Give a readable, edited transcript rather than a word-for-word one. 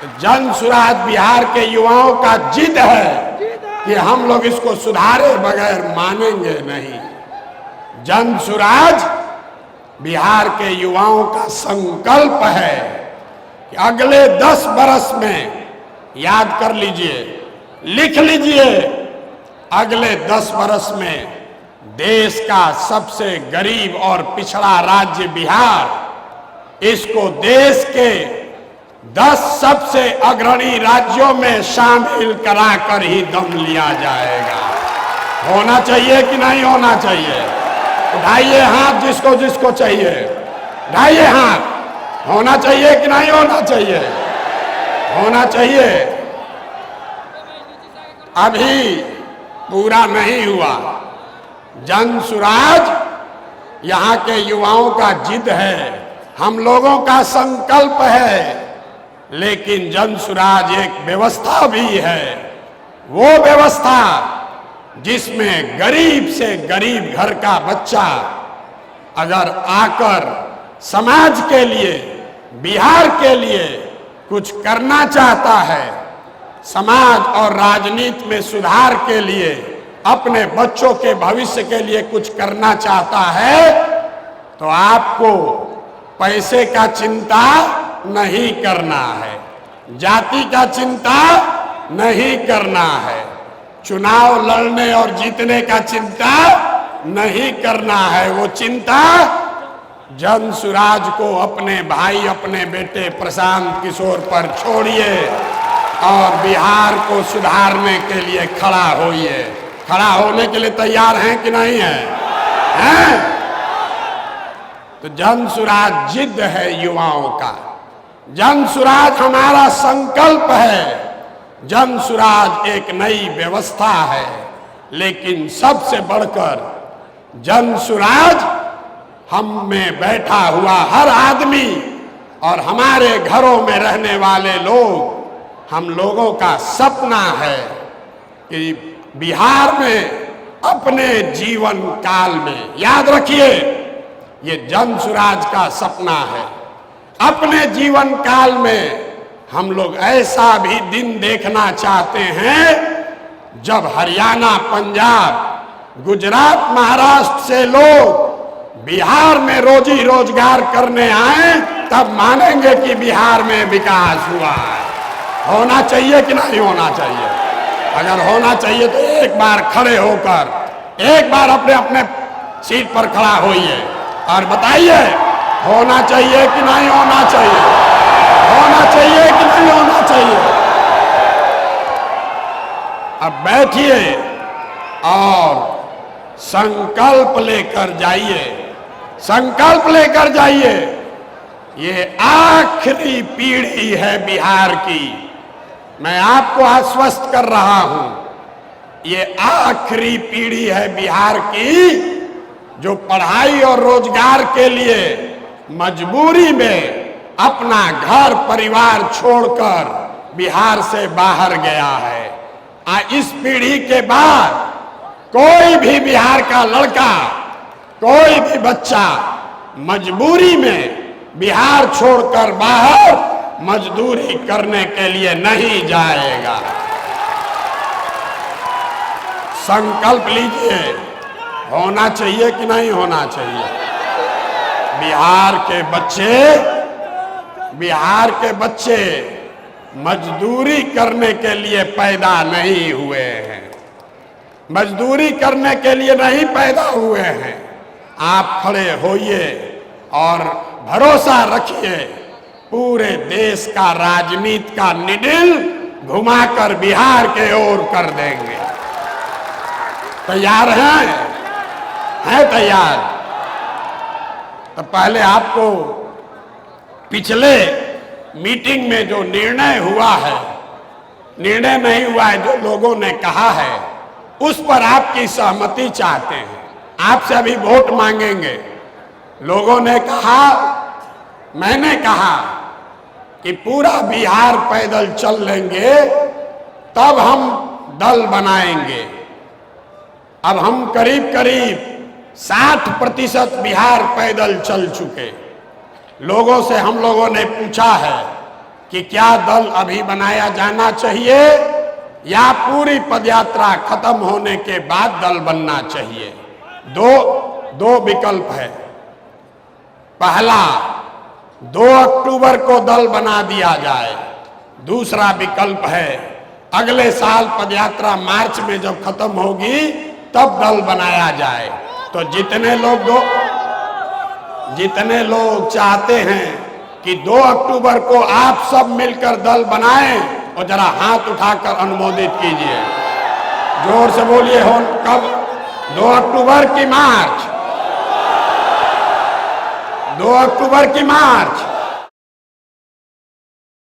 जन सुराज बिहार के युवाओं का जिद है कि हम लोग इसको सुधारे बगैर मानेंगे नहीं। जन सुराज बिहार के युवाओं का संकल्प है कि अगले 10 बरस में, याद कर लीजिए, लिख लीजिए, अगले 10 बरस में देश का सबसे गरीब और पिछड़ा राज्य बिहार, इसको देश के 10 सबसे अग्रणी राज्यों में शामिल कराकर ही दम लिया जाएगा। होना चाहिए कि नहीं होना चाहिए? उठाइए हाथ जिसको जिसको चाहिए, उठाइए हाथ। होना चाहिए कि नहीं होना चाहिए? होना चाहिए। अभी पूरा नहीं हुआ। जन सुराज यहाँ के युवाओं का जिद है, हम लोगों का संकल्प है, लेकिन जन सुराज एक व्यवस्था भी है। वो व्यवस्था जिसमें गरीब से गरीब घर का बच्चा अगर आकर समाज के लिए, बिहार के लिए कुछ करना चाहता है, समाज और राजनीति में सुधार के लिए, अपने बच्चों के भविष्य के लिए कुछ करना चाहता है, तो आपको पैसे का चिंता नहीं करना है, जाति का चिंता नहीं करना है, चुनाव लड़ने और जीतने का चिंता नहीं करना है। वो चिंता जन सुराज को, अपने भाई, अपने बेटे प्रशांत किशोर पर छोड़िए और बिहार को सुधारने के लिए खड़ा होइए। खड़ा होने के लिए तैयार हैं कि नहीं हैं? तो जन सुराज जिद है युवाओं का, जन सुराज हमारा संकल्प है, जन सुराज एक नई व्यवस्था है, लेकिन सबसे बढ़कर जन सुराज हम में बैठा हुआ हर आदमी और हमारे घरों में रहने वाले लोग, हम लोगों का सपना है कि बिहार में अपने जीवन काल में, याद रखिए ये जन सुराज का सपना है, अपने जीवन काल में हम लोग ऐसा भी दिन देखना चाहते हैं जब हरियाणा, पंजाब, गुजरात, महाराष्ट्र से लोग बिहार में रोजी रोजगार करने आए, तब मानेंगे कि बिहार में विकास हुआ है। होना चाहिए कि नहीं होना चाहिए? अगर होना चाहिए तो एक बार खड़े होकर, एक बार अपने अपने सीट पर खड़ा होइए और बताइए होना चाहिए कि नहीं होना चाहिए? होना चाहिए कि नहीं होना चाहिए? अब बैठिए और संकल्प लेकर जाइए, संकल्प लेकर जाइए। ये आखिरी पीढ़ी है बिहार की, मैं आपको आश्वस्त कर रहा हूं, ये आखिरी पीढ़ी है बिहार की जो पढ़ाई और रोजगार के लिए मजबूरी में अपना घर परिवार छोड़कर बिहार से बाहर गया है। इस पीढ़ी के बाद कोई भी बिहार का लड़का, कोई भी बच्चा मजबूरी में बिहार छोड़कर बाहर मजदूरी करने के लिए नहीं जाएगा। संकल्प लीजिए, होना चाहिए कि नहीं होना चाहिए? बिहार के बच्चे मजदूरी करने के लिए पैदा नहीं हुए हैं, मजदूरी करने के लिए नहीं पैदा हुए हैं। आप खड़े होइए और भरोसा रखिए, पूरे देश का राजनीति का निडिल घुमाकर बिहार के ओर कर देंगे। तैयार हैं? हैं तैयार? तो पहले आपको पिछले मीटिंग में जो निर्णय हुआ है, निर्णय नहीं हुआ है, जो लोगों ने कहा है, उस पर आपकी सहमति चाहते हैं। आपसे अभी वोट मांगेंगे। लोगों ने कहा, मैंने कहा कि पूरा बिहार पैदल चल लेंगे तब हम दल बनाएंगे। अब हम करीब करीब 60% बिहार पैदल चल चुके। लोगों से हम लोगों ने पूछा है कि क्या दल अभी बनाया जाना चाहिए या पूरी पदयात्रा खत्म होने के बाद दल बनना चाहिए। दो विकल्प है। पहला, 2 अक्टूबर को दल बना दिया जाए। दूसरा विकल्प है अगले साल पदयात्रा मार्च में जब खत्म होगी तब दल बनाया जाए। तो जितने लोग चाहते हैं कि 2 अक्टूबर को आप सब मिलकर दल बनाएं, और जरा हाथ उठाकर अनुमोदित कीजिए। जोर से बोलिए, हो कब? 2 अक्टूबर की मार्च, 2 अक्टूबर की मार्च।